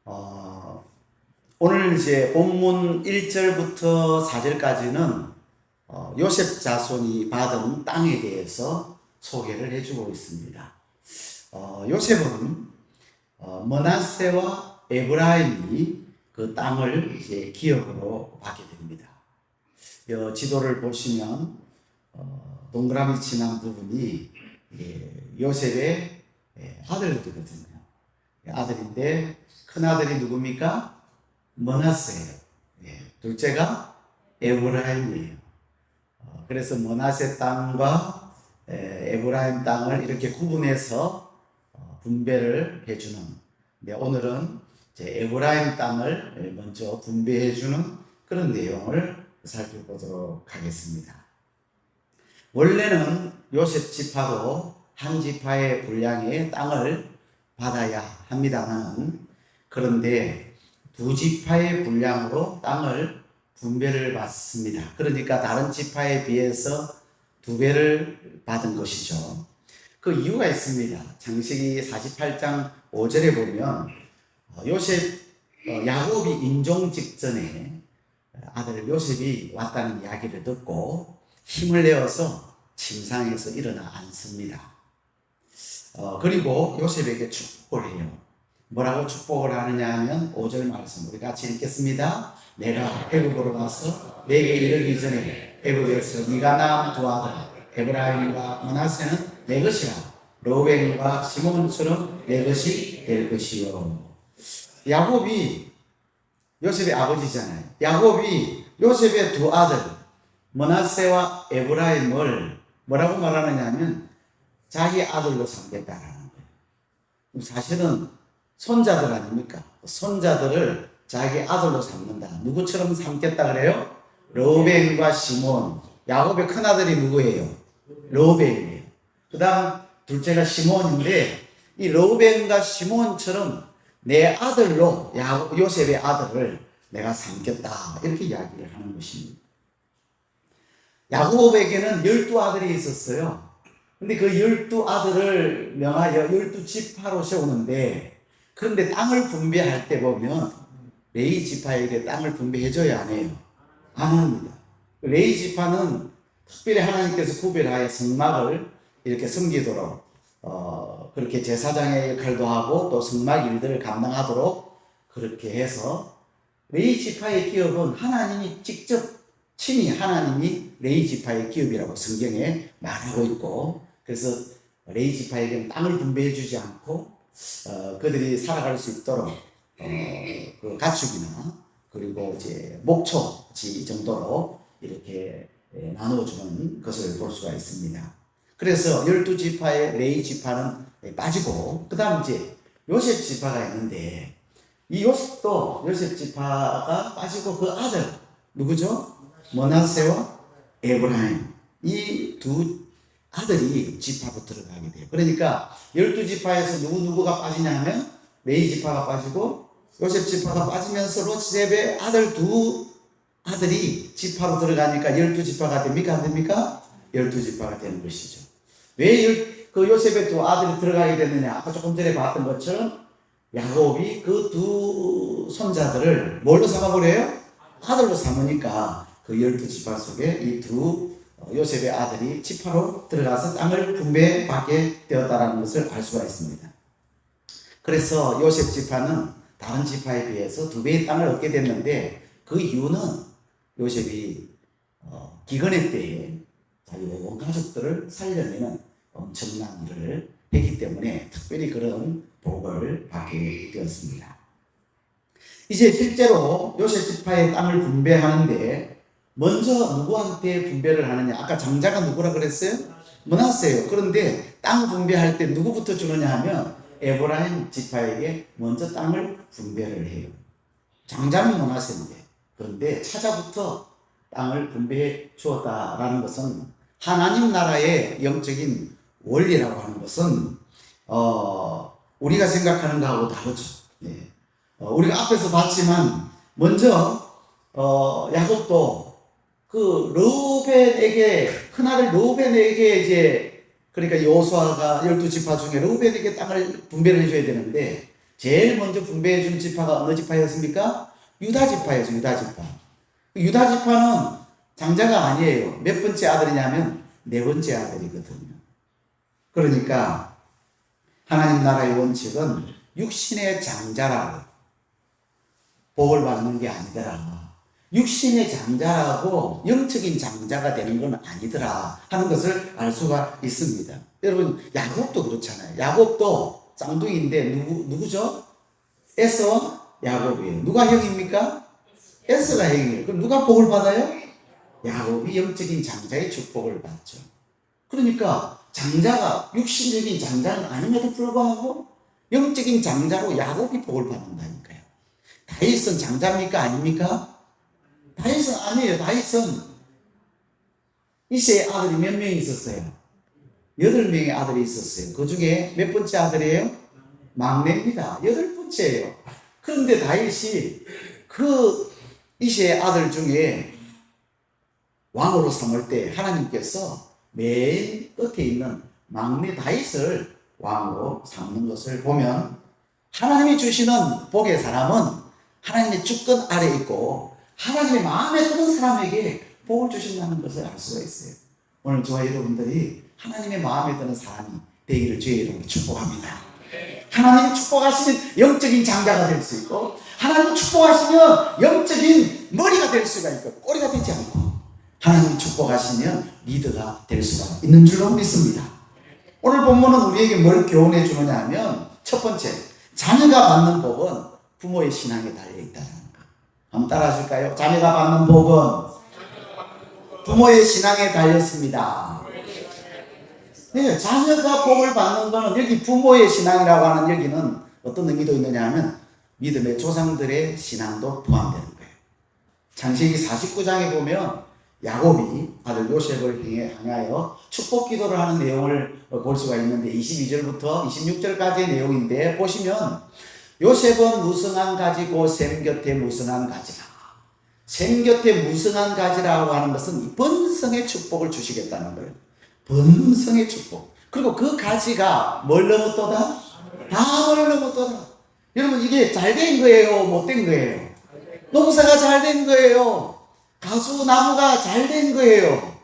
어, 오늘 이제 본문 1절부터 4절까지는 요셉 자손이 받은 땅에 대해서 소개를 해주고 있습니다. 요셉은 므낫세와 에브라임이 그 땅을 이제 기업으로 받게 됩니다. 지도를 보시면 동그라미 칠한 부분이 요셉의 아들들이거든요. 아들인데 큰 아들이 누굽니까? 므낫세예요. 둘째가 에브라임이에요. 그래서 므낫세 땅과 에브라임 땅을 이렇게 구분해서 분배를 해주는. 오늘은 에브라임 땅을 먼저 분배해주는 그런 내용을 살펴보도록 하겠습니다. 원래는 요셉 지파도 한 지파의 분량의 땅을 받아야 합니다만, 그런데 두 지파의 분량으로 땅을 분배를 받습니다. 그러니까 다른 지파에 비해서 2배를 받은 것이죠. 그 이유가 있습니다. 창세기 48장 5절에 보면 요셉 야곱이 임종 직전에 아들 요셉이 왔다는 이야기를 듣고 힘을 내어서 침상에서 일어나 앉습니다. 그리고 요셉에게 축복을 해요. 뭐라고 축복을 하느냐 하면 5절 말씀 우리 같이 읽겠습니다. 내가 애굽으로 가서 내게 이르기 전에 애굽에서 네가 낳은 두 아들 에브라임과 므낫세는 내 것이라. 로벤과 시몬처럼 내 것이 될 것이요. 야곱이 요셉의 아버지잖아요. 야곱이 요셉의 두 아들 므낫세와 에브라임을 뭐라고 말하느냐 하면 자기 아들로 삼겠다라는 거예요. 사실은 손자들 아닙니까? 손자들을 자기 아들로 삼는다. 누구처럼 삼겠다 그래요? 로벤과 시몬. 야곱의 큰아들이 누구예요? 로벤이에요. 그 다음 둘째가 시몬인데 이 로벤과 시몬처럼 내 아들로 요셉의 아들을 내가 삼겠다. 이렇게 이야기를 하는 것입니다. 야곱에게는 12아들이 있었어요. 근데 그 12아들을 명하여 12지파로 세우는데, 그런데 땅을 분배할 때 보면 레위 지파에게 땅을 분배해줘야 안 해요? 안 합니다. 레위 지파는 특별히 하나님께서 구별하여 성막을 이렇게 섬기도록 그렇게 제사장의 역할도 하고 또 성막 일들을 감당하도록 그렇게 해서 레위 지파의 기업은 하나님이 직접 친히 하나님이 레위 지파의 기업이라고 성경에 말하고 있고, 그래서 레위 지파에게는 땅을 분배해 주지 않고 그들이 살아갈 수 있도록 그 가축이나 그리고 이제 목초지 정도로 이렇게 나누어주는 것을 볼 수가 있습니다. 그래서 12지파의 레위 지파는 빠지고, 그 다음 이제 요셉 지파가 있는데, 이 요셉도 요셉 지파가 빠지고 그 아들 누구죠? 므낫세와 에브라임, 이 두 아들이 지파로 들어가게 돼요. 그러니까 12지파에서 누구가 빠지냐 하면 레위 지파가 빠지고 요셉 지파가 빠지면서 요셉의 아들 두 아들이 지파로 들어가니까 12지파가 됩니까? 안 됩니까? 12지파가 되는 것이죠. 왜 그 요셉의 두 아들이 들어가게 됐느냐? 아까 조금 전에 봤던 것처럼 야곱이 그 두 손자들을 뭘로 삼아버려요? 아들로 삼으니까 그 12지파 속에 이 두 요셉의 아들이 지파로 들어가서 땅을 분배받게 되었다는 것을 알 수가 있습니다. 그래서 요셉 지파는 다른 지파에 비해서 2배의 땅을 얻게 됐는데, 그 이유는 요셉이 기근의 때에 자기 온 가족들을 살려내는 엄청난 일을 했기 때문에 특별히 그런 복을 받게 되었습니다. 이제 실제로 요셉 지파의 땅을 분배하는데 먼저 누구한테 분배를 하느냐? 아까 장자가 누구라 그랬어요? 므낫세예요. 그런데 땅 분배할 때 누구부터 주느냐 하면 에브라임 지파에게 먼저 땅을 분배를 해요. 장자는 므낫세인데, 그런데 차자부터 땅을 분배해 주었다라는 것은 하나님 나라의 영적인 원리라고 하는 것은 우리가 생각하는 것하고 다르죠. 우리가 앞에서 봤지만 먼저 야곱도 그 르우벤에게, 큰아들 르우벤에게 이제, 그러니까 여호수아가 12지파 중에 르우벤에게 땅을 분배를 해줘야 되는데 제일 먼저 분배해 준 지파가 어느 지파였습니까? 유다 지파였어요. 유다 지파. 유다 지파는 장자가 아니에요. 몇 번째 아들이냐면 네 번째 아들이거든요. 그러니까 하나님 나라의 원칙은 육신의 장자라고 복을 받는 게 아니더라. 육신의 장자라고 영적인 장자가 되는 건 아니더라 하는 것을 알 수가 있습니다. 여러분 야곱도 그렇잖아요. 야곱도 쌍둥이인데 누구죠? 에서 야곱이에요. 누가 형입니까? 에서가 형이에요. 그럼 누가 복을 받아요? 야곱이 영적인 장자의 축복을 받죠. 그러니까 장자가 육신적인 장자는 아님에도 불구하고 영적인 장자로 야곱이 복을 받는다니까요. 다윗은 장자입니까? 아닙니까? 다윗은 아니에요. 다윗은 이새의 아들이 몇 명이 있었어요? 8명의 아들이 있었어요. 그 중에 몇 번째 아들이에요? 막내입니다. 8번째예요. 그런데 다윗이 그 이새의 아들 중에 왕으로 삼을 때 하나님께서 맨 끝에 있는 막내 다윗을 왕으로 삼는 것을 보면 하나님이 주시는 복의 사람은 하나님의 주권 아래 있고 하나님의 마음에 드는 사람에게 복을 주신다는 것을 알 수가 있어요. 오늘 저와 여러분들이 하나님의 마음에 드는 사람이 되기를 주의 이름으로 축복합니다. 하나님 축복하시면 영적인 장자가 될 수 있고 하나님 축복하시면 영적인 머리가 될 수가 있고 꼬리가 되지 않고 하나님 축복하시면 리더가 될 수가 있는 줄로 믿습니다. 오늘 본문은 우리에게 뭘 교훈해 주느냐 하면 첫 번째, 자녀가 받는 복은 부모의 신앙에 달려있다는 것. 한번 따라 하실까요? 자녀가 받는 복은 부모의 신앙에 달렸습니다. 네, 자녀가 복을 받는 것은 여기 부모의 신앙이라고 하는 여기는 어떤 의미도 있느냐 하면 믿음의 조상들의 신앙도 포함되는 거예요. 창세기 49장에 보면 야곱이 아들 요셉을 향하여 축복 기도를 하는 내용을 볼 수가 있는데 22절부터 26절까지의 내용인데 보시면 요셉은 무성한 가지고 샘 곁에 무성한 가지라. 샘 곁에 무성한 가지라고 하는 것은 번성의 축복을 주시겠다는 거예요. 번성의 축복. 그리고 그 가지가 뭘 넘었도다? 담을 넘었도다. 여러분 이게 잘 된 거예요? 못 된 거예요? 농사가 잘 된 거예요? 가수 나무가 잘 된 거예요?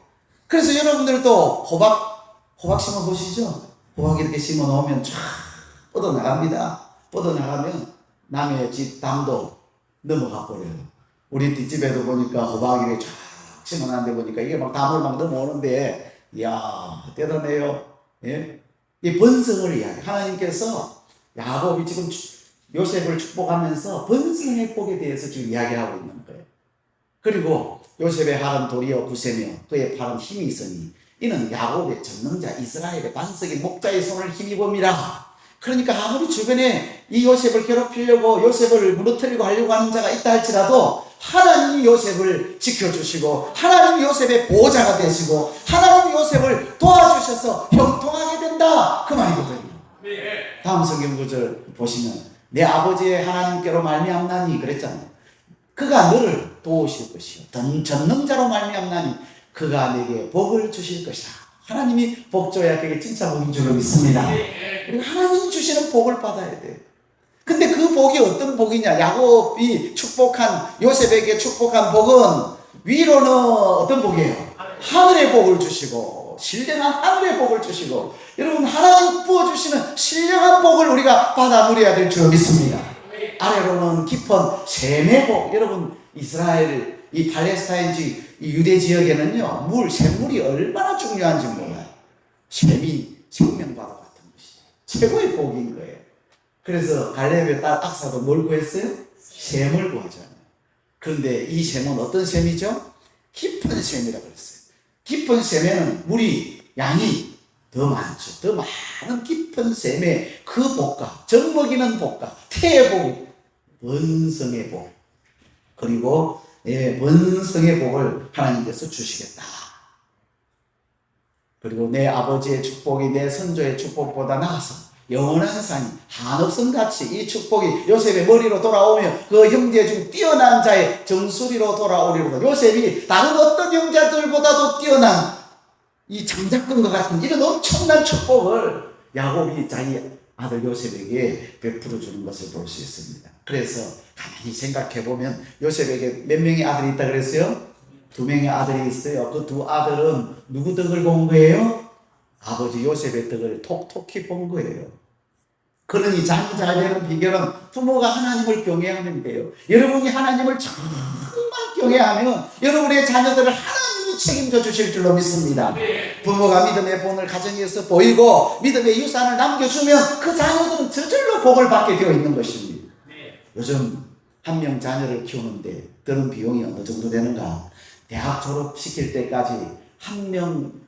그래서 여러분들도 호박 심어 보시죠? 호박 이렇게 심어 놓으면 쫙 뻗어나갑니다. 뻗어나가면 남의 집 담도 넘어가 버려요. 우리 뒷집에도 보니까 호박이 이렇게 쫙 심어놨는데 보니까 이게 막 담을 막 넘어오는데 이야 대단해요. 예? 이 번성을 이야기. 하나님께서 야곱이 지금 요셉을 축복하면서 번성의 복에 대해서 지금 이야기하고 있는 거예요. 그리고 요셉의 팔은 도리어 구세며 그의 팔은 힘이 있으니 이는 야곱의 전능자 이스라엘의 반석인 목자의 손을 힘입음이라. 그러니까 아무리 주변에 이 요셉을 괴롭히려고 요셉을 무너뜨리고 하려고 하는 자가 있다 할지라도 하나님이 요셉을 지켜주시고 하나님이 요셉의 보호자가 되시고 하나님이 요셉을 도와주셔서 형통하게 된다 그 말이거든요. 다음 성경 구절 보시면 내 아버지의 하나님께로 말미암나니 그랬잖아요. 그가 너를 도우실 것이요 전능자로 말미암나니 그가 내게 복을 주실 것이라. 하나님이 복 줘야 그게 진짜 복인 줄로 믿습니다. 그리고 하나님 주시는 복을 받아야 돼요. 근데 그 복이 어떤 복이냐? 야곱이 축복한 요셉에게 축복한 복은 위로는 어떤 복이에요? 하늘의 복을 주시고 신령한 하늘의 복을 주시고 여러분 하나님 부어주시는 신령한 복을 우리가 받아 누려야 될 줄 믿습니다. 아래로는 깊은 샘의 복. 여러분 이스라엘 이 팔레스타인지 이 유대 지역에는요 샘물이 얼마나 중요한지 몰라요. 샘이 생명과도 같은 것이죠. 최고의 복인 거예요. 그래서 갈렙의 딸 악사도 뭘 구했어요? 샘을 구하잖아요. 그런데 이 샘은 어떤 샘이죠? 깊은 샘이라고 했어요. 깊은 샘에는 물이 양이 더 많죠. 더 많은 깊은 샘의 그 복과 젖먹이는 복과 태의 복, 번성의 복 그리고 번성의 복을 하나님께서 주시겠다. 그리고 내 아버지의 축복이 내 선조의 축복보다 나아서 영원한 산이 한없음같이 이 축복이 요셉의 머리로 돌아오며 그 형제 중 뛰어난 자의 정수리로 돌아오리로다. 요셉이 다른 어떤 형제들보다도 뛰어난 이 장작근과 같은 이런 엄청난 축복을 야곱이 자기 아들 요셉에게 베풀어 주는 것을 볼 수 있습니다. 그래서 가만히 생각해 보면 요셉에게 몇 명의 아들이 있다 그랬어요? 두 명의 아들이 있어요. 그 두 아들은 누구 덕을 본 거예요? 아버지 요셉의 덕을 톡톡히 본 거예요. 그러니 자녀 잘 되는 비결은 부모가 하나님을 경외하면 돼요. 여러분이 하나님을 정말 경외하면 여러분의 자녀들을 하나님이 책임져 주실 줄로 믿습니다. 부모가 믿음의 본을 가정에서 보이고 믿음의 유산을 남겨주면 그 자녀들은 저절로 복을 받게 되어 있는 것입니다. 요즘 한 명 자녀를 키우는데 드는 비용이 어느 정도 되는가? 대학 졸업시킬 때까지 한 명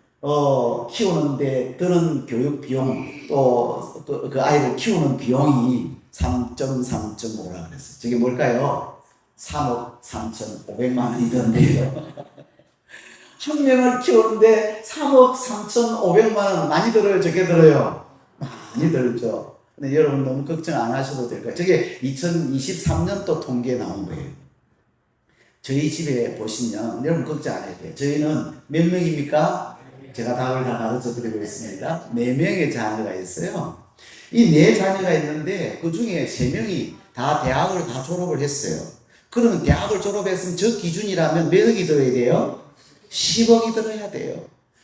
키우는데 드는 교육 비용 또 그 아이를 키우는 비용이 3.3.5라 그랬어요. 저게 뭘까요? 3억 3,500만 원이 드는데요. 한 명을 키우는데 3억 3,500만 원 많이 들어요? 적게 들어요? 많이 들죠. 근데 여러분 너무 걱정 안 하셔도 될 거예요. 저게 2023년도 통계에 나온 거예요. 저희 집에 보시면 여러분 걱정 안 해도 돼요. 저희는 몇 명입니까? 제가 답을 다 가르쳐 드리고 있습니다. 4명의 자녀가 있어요. 이 4자녀가 있는데 그 중에 3명이 다 대학을 다 졸업을 했어요. 그러면 대학을 졸업했으면 저 기준이라면 몇 억이 들어야 돼요? 10억이 들어야 돼요.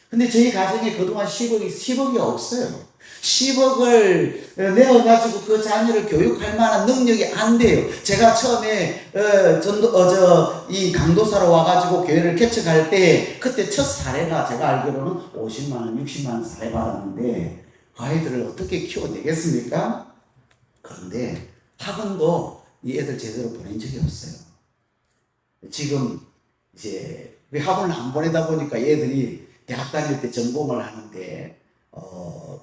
근데 저희 가정에 그동안 10억이 없어요. 10억을 내어가지고 그 자녀를 교육할 만한 능력이 안 돼요. 제가 처음에 이 강도사로 와가지고 교회를 개척할 때 그때 첫 사례가 제가 알기로는 50만 원, 60만 원 사례 받았는데 그 아이들을 어떻게 키워내겠습니까? 그런데 학원도 이 애들 제대로 보낸 적이 없어요. 지금 이제 학원을 안 보내다 보니까 얘들이 대학 다닐 때 전공을 하는데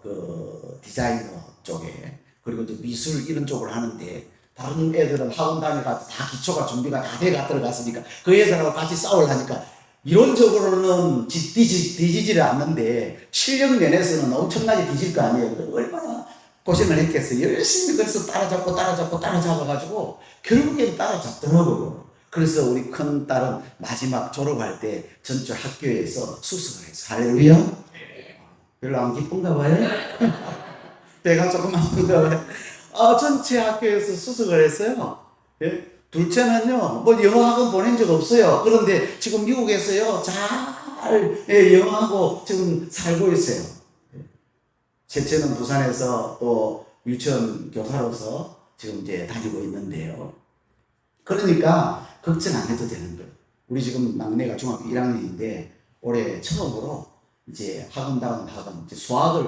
그 디자이너 쪽에 그리고 또 미술 이런 쪽을 하는데 다른 애들은 학원 다니가 다 기초가 준비가 다 돼가 들어갔으니까 그 애들하고 같이 싸우려니까 이론적으로는 뒤지지를 않는데 실력 면에서는 엄청나게 뒤질 거 아니에요. 얼마나 고생을 했겠어요. 열심히 그래서 따라잡아가지고 결국엔 따라잡더라고요. 그래서 우리 큰 딸은 마지막 졸업할 때 전주 학교에서 수석을 했어. 할렐루야. 별로 안 기쁜가 봐요. 배가 조금 아픈가 봐요. 전체 학교에서 수석을 했어요. 예? 둘째는요, 뭐 영어학원 보낸 적 없어요. 그런데 지금 미국에서요, 영어하고 지금 살고 있어요. 셋째는 부산에서 또 유치원 교사로서 지금 이제 다니고 있는데요. 그러니까 걱정 안 해도 되는 거예요. 우리 지금 막내가 중학교 1학년인데 올해 처음으로 이제 학원다운 학원, 이제 수학을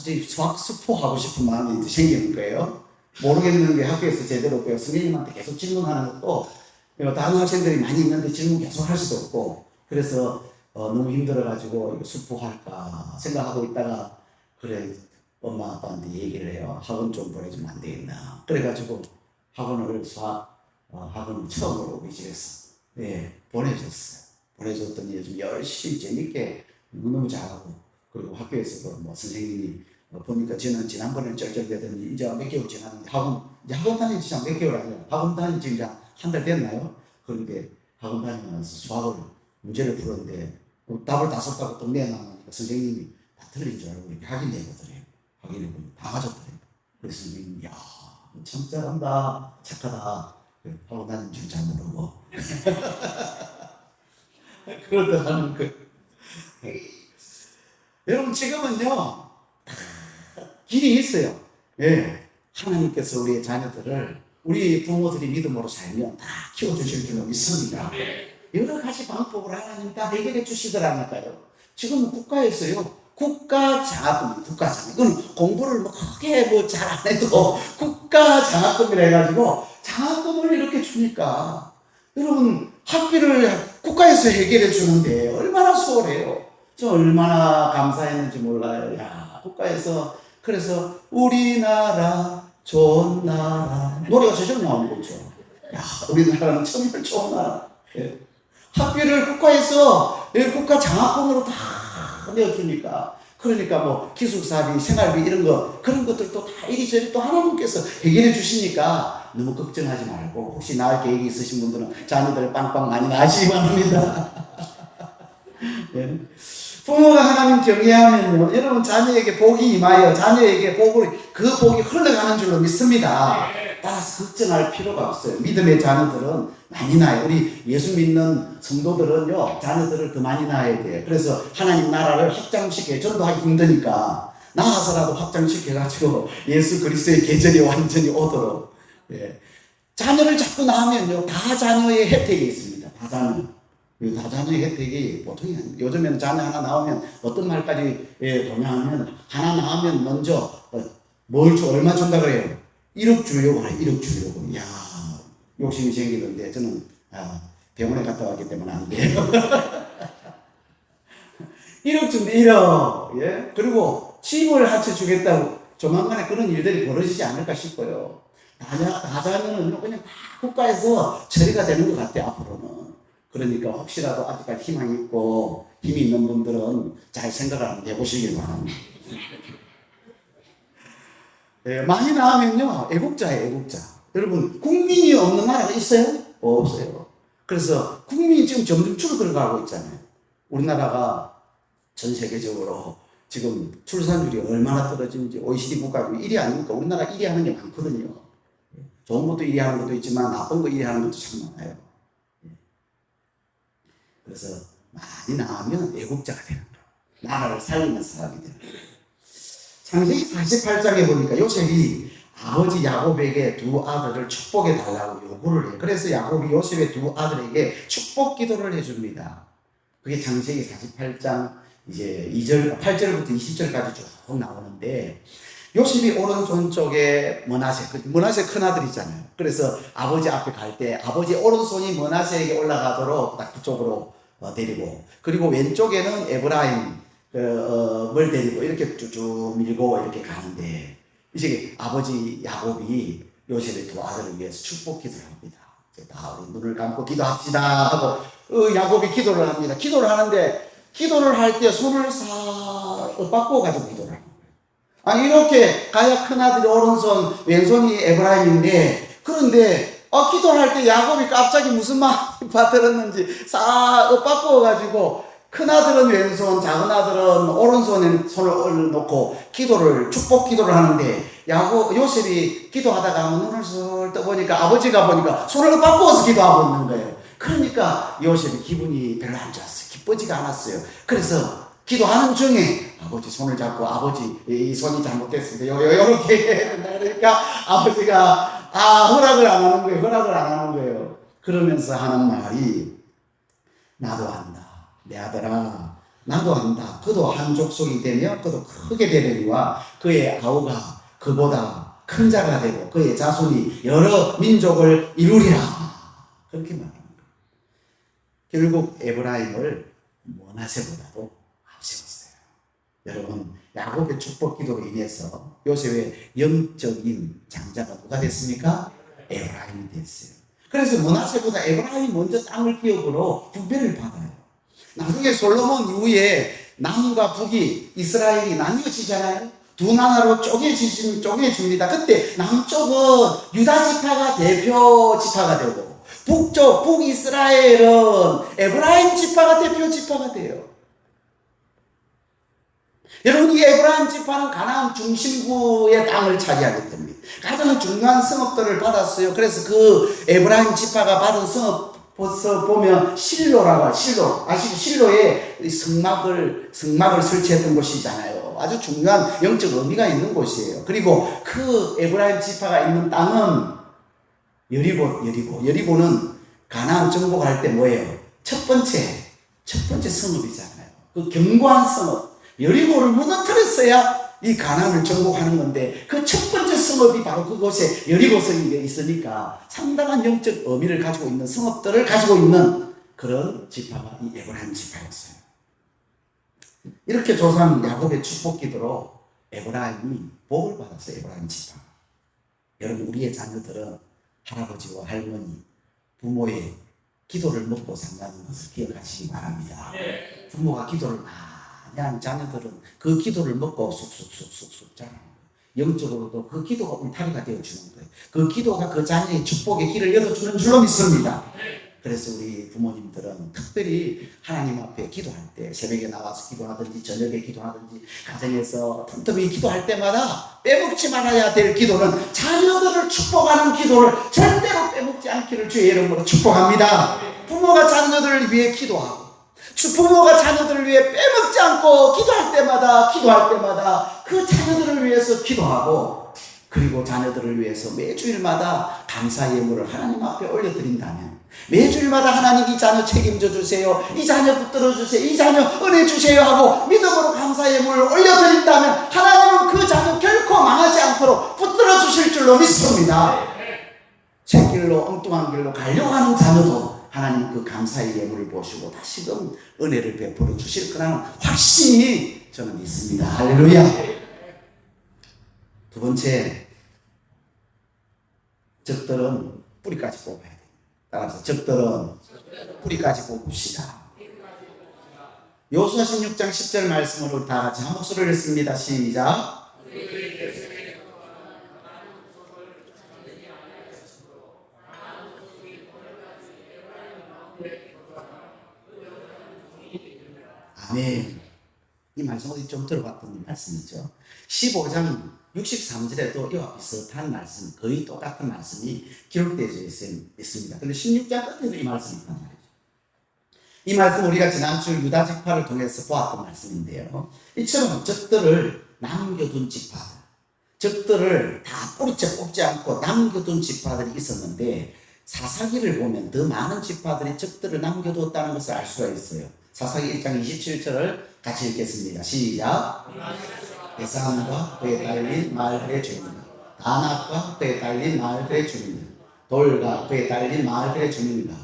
이제 수학 스포하고 싶은 마음이 이제 생기는 거예요. 모르겠는 게 학교에서 제대로 배워 선생님한테 계속 질문하는 것도 다른 학생들이 많이 있는데 질문 계속 할 수도 없고 그래서 너무 힘들어가지고 수포할까 생각하고 있다가 그래 엄마 아빠한테 얘기를 해요. 학원 좀 보내주면 안 되겠나. 그래가지고 학원을 학원 처음으로 우리 집에서 보내줬어요. 보내줬더니 요즘 열심히 재밌게 너무 잘하고 그리고 학교에서도 뭐 선생님이 보니까 저는 지난번에는 쩔쩔대더니 이제 몇 개월 지났는데 학원 다닌 지 몇 개월 아니에요. 학원 다닌 지 이제 한 달 됐나요? 그런데 학원 다니면서 수학을 문제를 풀었는데 답을 다 썼다고 또 내놔놓으니까 선생님이 다 틀린 줄 알고 이렇게 확인해보더래요. 확인해보니 다 맞았더래요. 그래서 선생님이 야, 참 잘한다, 착하다. 학원 다닌 줄 잘 모르고 그러더라는 거. 여러분 지금은요 길이 있어요. 하나님께서 우리의 자녀들을 우리 부모들이 믿음으로 살면 다 키워주실 줄로 믿습니다. 여러 가지 방법을 하나님 다 해결해 주시더라니까요. 지금 국가에서요 국가장학금, 이건 공부를 뭐 크게 뭐 잘 안 해도 국가장학금이라 해가지고 장학금을 이렇게 주니까 여러분 학비를 국가에서 해결해 주는데 얼마나 수월해요. 저 얼마나 감사했는지 몰라요. 야, 국가에서 그래서 우리나라 좋은 나라 노래가 제대로 나오는 거죠. 야, 우리나라는 정말 좋은 나라. 학비를 국가에서 국가 장학금으로 다 내어주니까 그러니까 뭐 기숙사비, 생활비 이런 거 그런 것들도 다 이리저리 또 하나님께서 해결해 주시니까 너무 걱정하지 말고 혹시 낳을 계획이 있으신 분들은 자녀들을 빵빵 많이 낳으시기 바랍니다. 부모가 하나님 경외하면요, 여러분 자녀에게 복이 임하여 자녀에게 그 복이 흘러가는 줄로 믿습니다. 따라서 걱정할 필요가 없어요. 믿음의 자녀들은 많이 낳아요. 우리 예수 믿는 성도들은요, 자녀들을 더 많이 낳아야 돼요. 그래서 하나님 나라를 확장시켜요. 전도하기 힘드니까 낳아서라도 확장시켜가지고 예수 그리스도의 계절이 완전히 오도록. 예. 자녀를 자꾸 낳으면요, 다 자녀의 혜택이 있습니다. 다 자녀. 이 다자녀의 혜택이 보통이 아니에요. 요즘에는 자녀 하나 나오면 어떤 말까지 동양하면 하나 나오면 먼저 얼마 준다 그래요? 1억 주려고 해요. 1억 주려고. 이야, 욕심이 생기던데 저는 병원에 갔다 왔기 때문에 안 돼요. 1억 준대 1억. 예? 그리고 집을 한 채 주겠다고 조만간에 그런 일들이 벌어지지 않을까 싶어요. 다자녀는 그냥 국가에서 처리가 되는 것 같아요. 앞으로는. 그러니까 혹시라도 아직까지 희망이 있고 힘이 있는 분들은 잘 생각을 한번 해보시길 바랍니다. 네, 많이 나오면요, 애국자예요, 애국자. 여러분, 국민이 없는 나라가 있어요? 없어요. 그래서 국민이 지금 점점 줄어들어가고 있잖아요. 우리나라가 전 세계적으로 지금 출산율이 얼마나 떨어지는지 OECD 국가 중에 1위 아닙니까? 우리나라 1위 하는 게 많거든요. 좋은 것도 1위 하는 것도 있지만 나쁜 거 1위 하는 것도 참 많아요. 그래서 많이 나오면 애국자가 되는 거예요. 나라를 살리는 사람이 되는 거예요. 창세기 48장에 보니까 요셉이 아버지 야곱에게 두 아들을 축복해 달라고 요구를 해요. 그래서 야곱이 요셉의 두 아들에게 축복 기도를 해줍니다. 그게 창세기 48장 이제 8절부터 20절까지 쭉 나오는데, 요셉이 오른손 쪽에 머나세 큰아들이잖아요. 그래서 아버지 앞에 갈 때 아버지 오른손이 머나세에게 올라가도록 딱 그쪽으로 데리고, 그리고 왼쪽에는 에브라임을 데리고 이렇게 쭉쭉 밀고 이렇게 가는데, 이제 아버지 야곱이 요셉의 두 아들을 위해서 축복 기도를 합니다. 다 우리 눈을 감고 기도합시다 하고 야곱이 기도를 합니다. 기도를 하는데, 기도를 할 때 손을 싹 바꿔 가지고 기도를 합니다. 이렇게 가야 큰아들이 오른손, 왼손이 에브라임인데, 그런데 기도를 할 때 야곱이 갑자기 무슨 마음이 받들었는지 싹 바꿔가지고 큰아들은 왼손, 작은아들은 오른손에 손을 놓고 축복 기도를 하는데, 요셉이 기도하다가 눈을 슬 떠보니까 아버지가 보니까 손을 바꿔서 기도하고 있는 거예요. 그러니까 요셉이 기분이 별로 안 좋았어요. 기쁘지가 않았어요. 그래서 기도하는 중에 아버지 손을 잡고, 아버지 이 손이 잘못됐습니다. 요렇게 해야 된다. 그러니까 아버지가 허락을 안 하는 거예요. 그러면서 하는 말이, 나도 안다. 내 아들아, 나도 안다. 그도 한 족속이 되며 그도 크게 되려니와 그의 아우가 그보다 큰 자가 되고 그의 자손이 여러 민족을 이루리라. 그렇게 말합니다. 결국 에브라임을 머나세보다도 앞세웠어요. 여러분, 야곱의 축복 기도로 인해서 요셉의 영적인 장자가 누가 됐습니까? 에브라임이 됐어요. 그래서 머나세보다 에브라임이 먼저 땅을 기업으로 분배를 받아요. 나중에 솔로몬 이후에 남과 북이 이스라엘이 나뉘어지잖아요. 두 나라로 쪼개집니다. 그때 남쪽은 유다 지파가 대표 지파가 되고, 북쪽 북이스라엘은 에브라임 지파가 대표 지파가 돼요. 여러분, 이 에브라임 지파는 가나안 중심부의 땅을 차지하게 됩니다. 가장 중요한 성읍들을 받았어요. 그래서 그 에브라임 지파가 받은 성읍 보면 실로라고, 실로에 성막을 설치했던 곳이잖아요. 아주 중요한 영적 의미가 있는 곳이에요. 그리고 그 에브라임 지파가 있는 땅은 여리고는 가나안 정복할 때 뭐예요? 첫 번째 성읍이잖아요. 그 견고한 성읍. 여리고를 무너뜨렸어야 이 가나안을 정복하는 건데, 그 첫 번째 성읍이 바로 그곳에 여리고성이 있으니까 상당한 영적 의미를 가지고 있는 성읍들을 가지고 있는 그런 지파가 이 에브라임 지파였어요. 이렇게 조상 야곱의 축복 기도로 에브라임이 복을 받았어요. 에브라임 지파. 여러분, 우리의 자녀들은 할아버지와 할머니, 부모의 기도를 먹고 산다는 것을 기억하시기 바랍니다. 부모가 기도를 많이 한 자녀들은 그 기도를 먹고 쑥쑥 자라는 거예요. 영적으로도 그 기도가 울타리가 되어주는 거예요. 그 기도가 그 자녀의 축복의 길을 열어주는 줄로 믿습니다. 그래서 우리 부모님들은 특별히 하나님 앞에 기도할 때, 새벽에 나와서 기도하든지 저녁에 기도하든지 가정에서 틈틈이 기도할 때마다 빼먹지 말아야 될 기도는 자녀들을 축복하는 기도를 절대로 빼먹지 않기를 주의 이름으로 축복합니다. 부모가 자녀들을 위해 기도하고, 부모가 자녀들을 위해 빼먹지 않고 기도할 때마다 그 자녀들을 위해서 기도하고, 그리고 자녀들을 위해서 매주일마다 감사 예물을 하나님 앞에 올려드린다면, 매주일마다 하나님 이 자녀 책임져 주세요, 이 자녀 붙들어 주세요, 이 자녀 은혜 주세요 하고 믿음으로 감사 예물을 올려드린다면 하나님은 그 자녀 결코 망하지 않도록 붙들어 주실 줄로 믿습니다. 새길로 엉뚱한 길로 가려고 하는 자녀도 하나님 그 감사의 예물을 보시고 다시금 은혜를 베풀어 주실 거라는 확신이 저는 있습니다. 할렐루야. 두 번째, 적들은 뿌리까지 뽑아야 돼요. 따라서 적들은 뿌리까지 뽑읍시다. 여호수아 16장 10절 말씀으로 다 같이 한 목소리를 읽습니다. 시작. 아멘. 이 말씀 어디 좀 들어봤던 말씀이죠. 15장 63절에도 이와 비슷한 말씀, 거의 똑같은 말씀이 기록되어 있습니다. 그런데 16장 끝에도 이 말씀이 있단 말이죠. 이 말씀 우리가 지난주 유다 지파를 통해서 보았던 말씀인데요. 이처럼 적들을 남겨둔 지파들, 적들을 다 뿌리째 뽑지 않고 남겨둔 지파들이 있었는데, 사사기를 보면 더 많은 지파들이 적들을 남겨두었다는 것을 알 수가 있어요. 사사기 1장 27절을 같이 읽겠습니다. 시작. 베산과 그에 딸린 마을들의 주민들, 다낙과 그에 딸린 마을들의 주민들, 돌과 그에 딸린 마을들의 주민과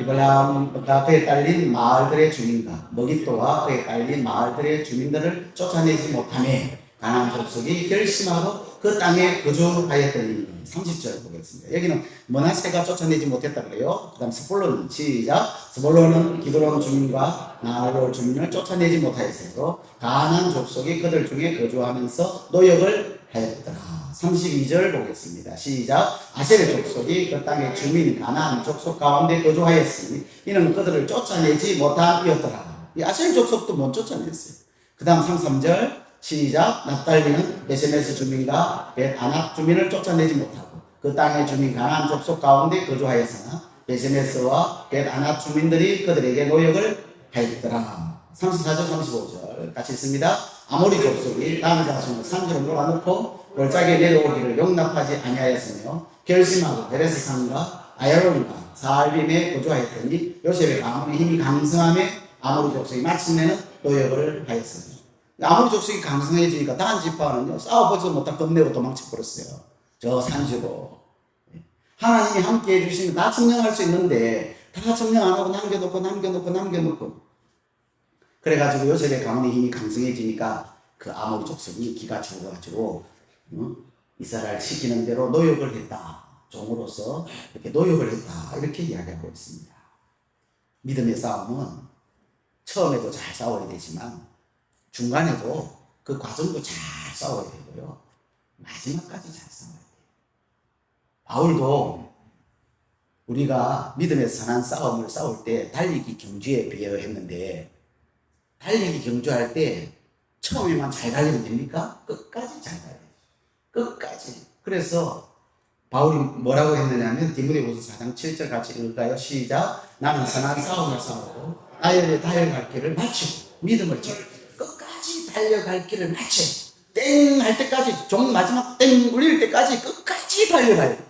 이블람과 그에 딸린 마을들의 주민과 머깃도와 그에 딸린 마을들의 주민들을 쫓아내지 못하매 가나안 족속이 결심하고 그 땅에 거주하였더니. 30절 보겠습니다. 여기는 므낫세가 쫓아내지 못했다 그래요. 그 다음 스볼론, 시작. 스볼론은 기드론 주민과 나홀 주민을 쫓아내지 못하였으므로 가나안 족속이 그들 중에 거주하면서 노역을 하였더라. 32절 보겠습니다. 시작. 아셀의 족속이 그 땅의 주민 가나안 족속 가운데 거주하였으니 이는 그들을 쫓아내지 못함이었더라. 이 아셀 족속도 못 쫓아냈어요. 그 다음 33절 시작. 납달리는 베세메스 주민과 벳아낙 주민을 쫓아내지 못하고 그 땅의 주민 가나안 족속 가운데 거주하였으나 베세메스와 벳아낙 주민들이 그들에게 노역을 하였더라. 34절 35절 같이 읽습니다. 아모리 족속이 다음 자손을 산지로 몰아넣고 골짜기에 내려오기를 용납하지 아니하였으며 결심하고 베레스 산과 아야론과 사알빔에 거주하였더니 요셉의 가문의 힘이 강성함에 아모리 족속이 마침내는 노역을 하였으며. 아모리 족속이 강성해지니까 다른 지파는요 싸워보지도 못한 겁내고 도망쳐버렸어요. 저 산지로. 하나님이 함께 해주시면 다 점령할 수 있는데 다 점령 안 하고 남겨놓고 그래가지고 요셉의 가문의 힘이 강성해지니까 그 아모리 족속이 기가 죽어가지고 이스라엘 시키는 대로 노역을 했다. 종으로서 이렇게 노역을 했다. 이렇게 이야기하고 있습니다. 믿음의 싸움은 처음에도 잘 싸워야 되지만 중간에도 그 과정도 잘 싸워야 되고요. 마지막까지 잘 싸워야 돼요. 바울도 우리가 믿음의 선한 싸움을 싸울 때 달리기 경주에 비유했는데, 달리기 경주할 때 처음에만 잘 달리면 됩니까? 끝까지 잘 달려야 돼요. 끝까지. 그래서 바울이 뭐라고 했느냐면 디모데후서 4장 7절 같이 읽을까요? 시작. 나는 선한 싸움을 싸우고 나의 달려갈 길을 마치고 믿음을 지키고 끝까지 달려갈 길을 마치 땡 할 때까지, 종 마지막 땡 울릴 때까지 끝까지 달려가야 돼.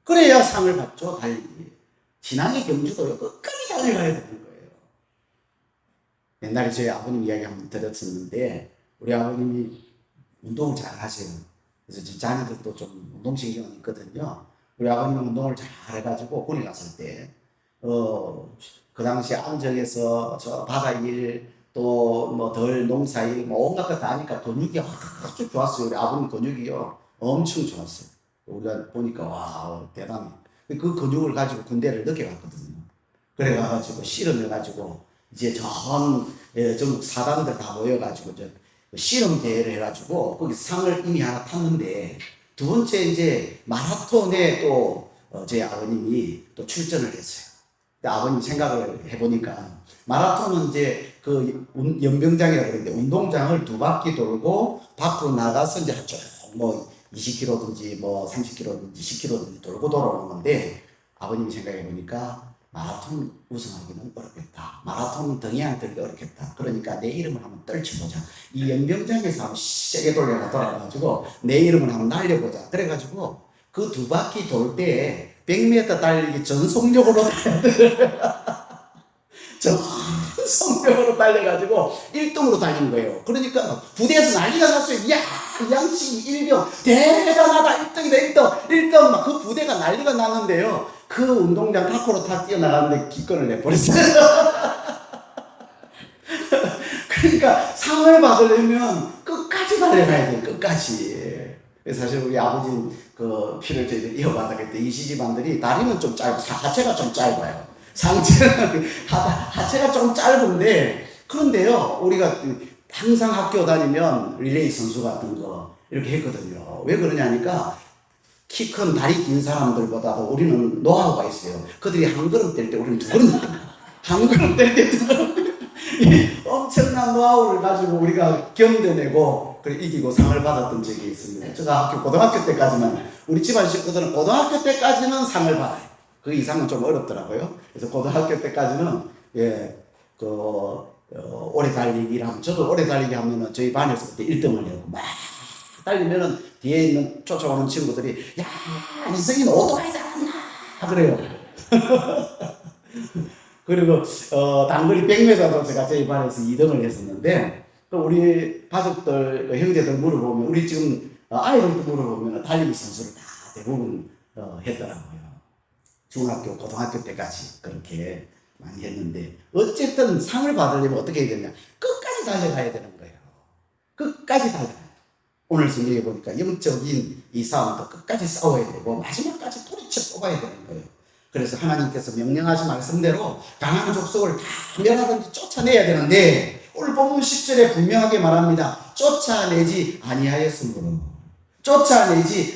그래야 상을 받죠. 달리기. 신앙의 경주도요 끝까지 달려가야 되는 거예요. 옛날에 저희 아버님 이야기 한번 들었었는데, 우리 아버님이 운동을 잘 하세요. 그래서 제 자녀들도 좀 운동신경이 있거든요. 우리 아버님은 운동을 잘 해가지고 군에 갔을 때 그 당시 안정에서 저 바다 일 또 뭐 덜 농사일 뭐 온갖 것 다 하니까 근육이 아주 좋았어요. 우리 아버님 근육이요 엄청 좋았어요. 우리가 보니까 와 대단해. 그 근육을 가지고 군대를 늦게 갔거든요. 그래가지고 씨름해가지고 이제 전국 사단들 다 모여가지고 저 씨름 대회를 해가지고 거기 상을 이미 하나 탔는데, 두 번째 이제 마라톤에 또 제 아버님이 또 출전을 했어요. 아버님 생각을 해보니까 마라톤은 이제 그 연병장이라고 그러는데 운동장을 두 바퀴 돌고 밖으로 나가서 이제 뭐 20km든지 뭐 30km든지 10km든지 돌고 돌아오는 건데 아버님이 생각해 보니까 마라톤 우승하기는 어렵겠다. 마라톤 등에안 들기 어렵겠다. 그러니까 내 이름을 한번 떨쳐보자. 이 연병장에서 한번 세게 돌아가지고 내 이름을 한번 날려보자. 그래가지고 그 두 바퀴 돌 때 100m 달리기 전속력으로 전속력으로 달려가지고 1등으로 달린 거예요. 그러니까 부대에서 난리가 났어요. 야, 양식 일병 대단하다. 1등이다 1등 1등 막 그 부대가 난리가 났는데요. 그 운동장 밖으로 다 뛰어나갔는데 기권을 내버렸어요. 그러니까 상을 받으려면 끝까지 달려가야 돼요. 끝까지. 사실 우리 아버지 그 피를 저희들 이어받았기 때문에 이 시집안들이 다리는 좀 짧고 하체가 좀 짧아요. 상체는 하체가 좀 짧은데 그런데요 우리가 항상 학교 다니면 릴레이 선수 같은 거 이렇게 했거든요. 왜 그러냐니까 키 큰 다리 긴 사람들보다도 우리는 노하우가 있어요. 그들이 한 걸음 뗄 때 우리는 두 걸음 뗄 거예요. 한 걸음 뗄 때 두 걸음 엄청난 노하우를 가지고 우리가 견뎌내고 그래 이기고 상을 받았던 적이 있습니다. 제가 고등학교 때까지만 우리 집안 식구들은 고등학교 때까지는 상을 받아요. 그 이상은 좀 어렵더라고요. 그래서 고등학교 때까지는 오래 달리기를 하면 저도 오래 달리기 하면은 저희 반에서 그때 1등을 해요. 막 달리면은 뒤에 있는 쫓아오는 친구들이 야 이승인 오토바이 잘한다 그래요. 그리고 단거리 100m도 제가 저희 반에서 2등을 했었는데 우리 가족들 형제들 물어보면 우리 지금 아이들도 물어보면 달리기 선수를 다 대부분 했더라고요. 중학교 고등학교 때까지 그렇게 많이 했는데 어쨌든 상을 받으려면 어떻게 해야 되냐 끝까지 달려가야 되는 거예요. 끝까지 달려가야 오늘 성경에 보니까 영적인 이 싸움도 끝까지 싸워야 되고 마지막까지 도리쳐 뽑아야 되는 거예요. 그래서 하나님께서 명령하신 말씀대로 강한 족속을 다 멸하든지 쫓아내야 되는데 오늘 본문 10절에 분명하게 말합니다. 쫓아내지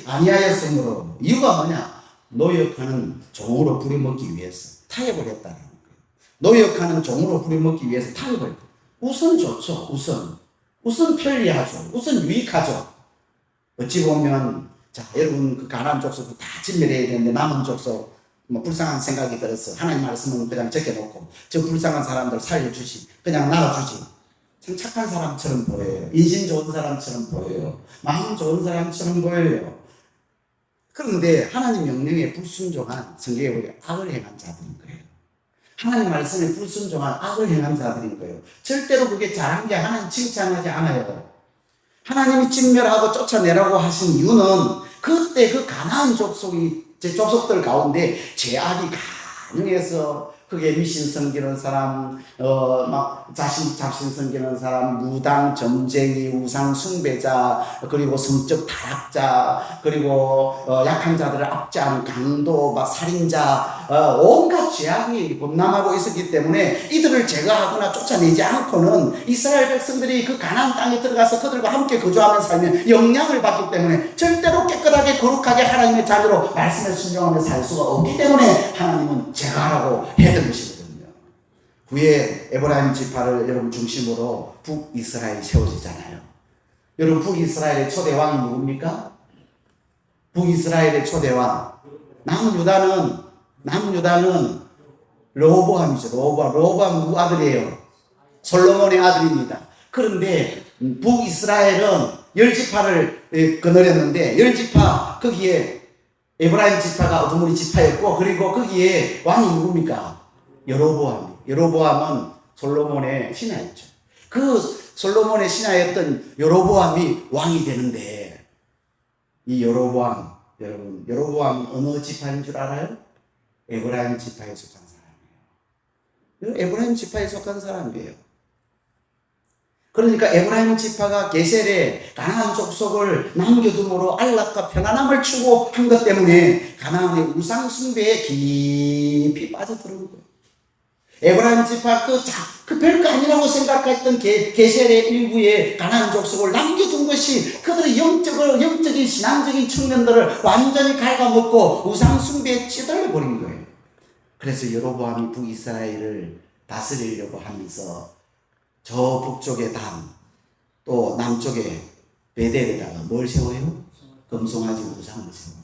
아니하였으므로 이유가 뭐냐? 노역하는 종으로 부려먹기 위해서 타협을 했다는 거예요. 노역하는 종으로 부려먹기 위해서 타협을 우선 좋죠. 우선 편리하죠. 우선 유익하죠. 어찌 보면 자 여러분 그 가나안 족속도 다 진멸해야 되는데 남은 족속 뭐 불쌍한 생각이 들어서 하나님 말씀은 그냥 적혀놓고 저 불쌍한 사람들 살려주지 그냥 놔주지 참 착한 사람처럼 보여요. 인신 좋은 사람처럼 보여요. 마음 좋은 사람처럼 보여요. 그런데 하나님 명령에 불순종한 성경에 보면 악을 행한 자들인 거예요. 하나님 말씀에 불순종한 악을 행한 자들인 거예요. 절대로 그게 잘한 게 하나님 칭찬하지 않아요. 하나님이 진멸하고 쫓아내라고 하신 이유는 그때 그 가나안 족속들 가운데 죄악이 가능해서 그게 미신 섬기는 사람, 막 자신 섬기는 사람, 무당, 점쟁이, 우상 숭배자, 그리고 성적 타락자, 그리고 약한 자들을 압제하는 강도, 막 살인자, 온갖 죄악이 범람하고 있었기 때문에 이들을 제거하거나 쫓아내지 않고는 이스라엘 백성들이 그 가나안 땅에 들어가서 그들과 함께 거주하며 살면 영향을 받기 때문에 절대로 깨끗하게 거룩하게 하나님의 자녀로 말씀에 순종하며 살 수가 없기 때문에 하나님은 제거하라고 해야 것이거든요. 후에 에브라임 지파를 여러분 중심으로 북이스라엘이 세워지잖아요. 여러분 북이스라엘의 초대 왕이 누굽니까? 북이스라엘의 초대 왕 남유다는 르호보암이죠. 르호보암 누구 아들이에요? 솔로몬의 아들입니다. 그런데 북이스라엘은 10지파를 거느렸는데 10지파 거기에 에브라임 지파가 어두머리 지파였고 그리고 거기에 왕이 누굽니까? 여로보암은 솔로몬의 신하였죠. 그 솔로몬의 신하였던 여로보암이 왕이 되는데 이 여로보암 여러분 여로보암 어느 지파인 줄 알아요? 에브라임 지파에 속한 사람이에요. 에브라임 지파에 속한 사람이에요. 그러니까 에브라임 지파가 게셀에 가나안 족속을 남겨둠으로 안락과 편안함을 추구한 것 때문에 가나안의 우상 숭배에 깊이 빠져들은 거예요. 에브라임 지파 그 별거 아니라고 생각했던 게셀의 일부의 가나안 족속을 남겨둔 것이 그들의 영적인 신앙적인 측면들을 완전히 갉아먹고 우상 숭배에 찌들어 버린 거예요. 그래서 여로보암이 북이스라엘을 다스리려고 하면서 저 북쪽에 단, 또 남쪽에 베델에다가 뭘 세워요? 금송아지 우상을 세워요.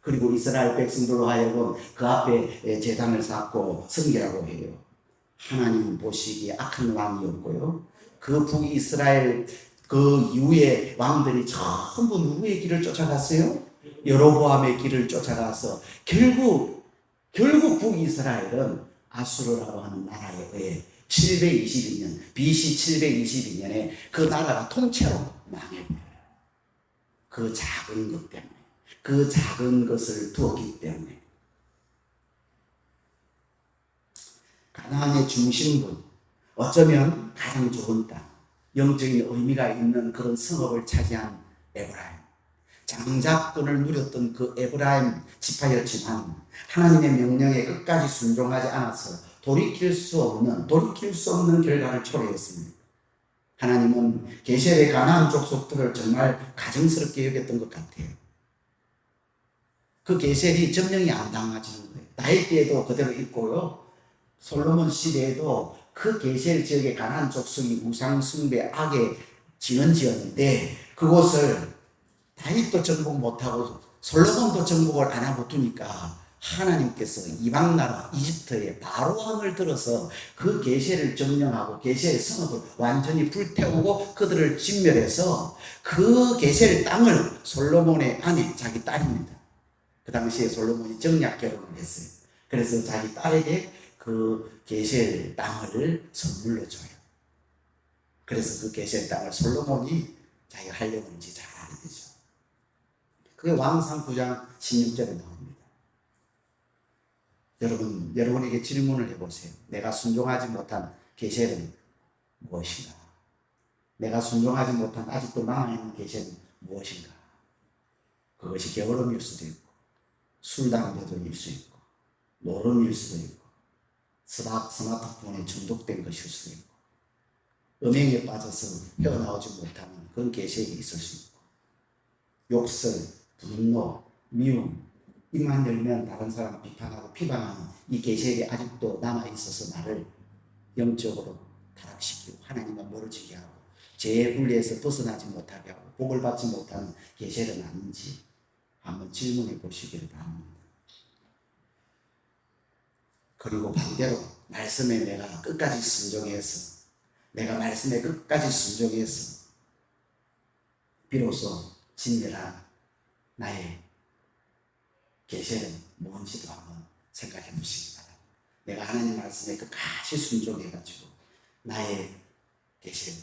그리고 이스라엘 백성들로 하여금 그 앞에 제단을 쌓고 섬기라고 해요. 하나님 보시기에 악한 왕이었고요. 그 북이스라엘 그 이후에 왕들이 전부 누구의 길을 쫓아갔어요? 여로보암의 길을 쫓아가서 결국 북이스라엘은 아수르라고 하는 나라에 의해 722년 BC 722년에 그 나라가 통째로 망해버려요. 그 작은 것 때문에, 그 작은 것을 두었기 때문에. 가나안의 중심부, 어쩌면 가장 좋은 땅, 영적인 의미가 있는 그런 성읍을 차지한 에브라임, 장자권을 누렸던 그 에브라임 지파였지만 하나님의 명령에 끝까지 순종하지 않아서 돌이킬 수 없는 결과를 초래했습니다. 하나님은 게셀의 가나안 족속들을 정말 가증스럽게 여겼던 것 같아요. 그 게셀이 점령이 안 당하지는 거예요. 다윗 때에도 그대로 있고요. 솔로몬 시대에도 그 게셀 지역의 가나안 족속이 우상 숭배 악의 진원지였는데 그곳을 다윗도 정복 못하고 솔로몬도 정복을 안 하고 두니까 하나님께서 이방나라 이집트의 바로 왕을 들어서 그 게셀을 점령하고 게셀의 성읍을 완전히 불태우고 그들을 진멸해서 그 게셀 땅을 솔로몬의 아내 자기 딸입니다. 그 당시에 솔로몬이 정략 결혼을 했어요. 그래서 자기 딸에게 그 게셀 땅을 선물로 줘요. 그래서 그 게셀 땅을 솔로몬이 자기가 하려고 하는지 잘 알게 되죠. 그게 왕상 9장 16절에 나옵니다. 여러분에게 질문을 해보세요. 내가 순종하지 못한 게셀은 무엇인가? 내가 순종하지 못한 아직도 남아있는 게셀은 무엇인가? 그것이 게으름일 수도 있고 술, 담배도일 수 있고 노름일 수도 있고 스마트폰에 중독된 것일 수도 있고 음행에 빠져서 헤어나오지 못하는 그런 게셀이 있을 수 있고 욕설, 분노, 미움 입만 열면 다른 사람 비판하고 비방하는 이 게셀이 아직도 남아있어서 나를 영적으로 타락시키고 하나님과 멀어지게 하고 죄의 분리에서 벗어나지 못하게 하고 복을 받지 못하는 게셀은 아닌지 한번 질문해 보시기를 바랍니다. 그리고 반대로 말씀에 내가 끝까지 순종해서 비로소 진멸한 나의 게셀은 뭔지도 한번 생각해 보시기 바랍니다. 내가 하나님 말씀에 끝까지 순종해가지고 나의 게셀,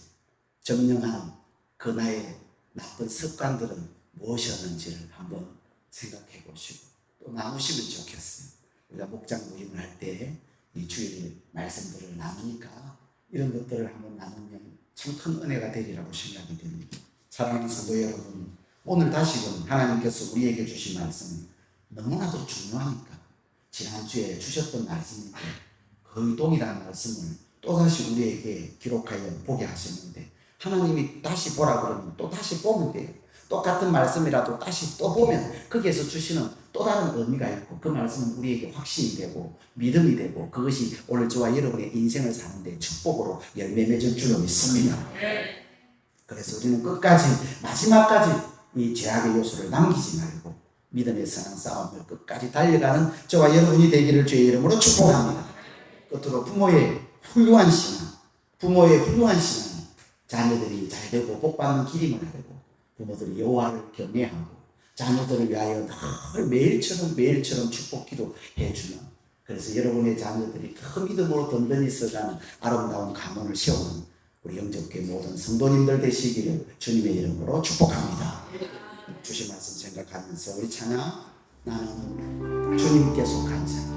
점령한 그 나의 나쁜 습관들은 무엇이었는지를 한번 생각해 보시고 또 나누시면 좋겠어요. 우리가 목장 모임을 할 때 이 주일 말씀들을 나누니까 이런 것들을 한번 나누면 참 큰 은혜가 되리라고 생각이 됩니다. 사랑하는 성도 여러분, 오늘 다시금 하나님께서 우리에게 주신 말씀은 너무나도 중요하니까 지난주에 주셨던 말씀인데 거의 동일한 말씀을 또다시 우리에게 기록하여 보게 하셨는데 하나님이 다시 보라 그러면 또 다시 보면 돼요. 똑같은 말씀이라도 다시 또 보면 거기에서 주시는 또 다른 의미가 있고 그 말씀은 우리에게 확신이 되고 믿음이 되고 그것이 오늘 저와 여러분의 인생을 사는데 축복으로 열매 맺을 줄로 믿습니다. 그래서 우리는 끝까지 마지막까지 이 죄악의 요소를 남기지 말고 믿음의 선한 싸움을 끝까지 달려가는 저와 여러분이 되기를 주의 이름으로 축복합니다. 끝으로 부모의 훌륭한 신앙, 자녀들이 잘 되고 복받는 길임을 알고 부모들이 여호와를 경외하고 자녀들을 위하여 늘 매일처럼 축복 기도해 주는, 그래서 여러분의 자녀들이 큰 믿음으로 든든히 서가는 아름다운 가문을 세우는 우리 영접교회 모든 성도님들 되시기를 주님의 이름으로 축복합니다. 주신 말씀 생각하면서 우리 찬양, 나는 주님께 속한 자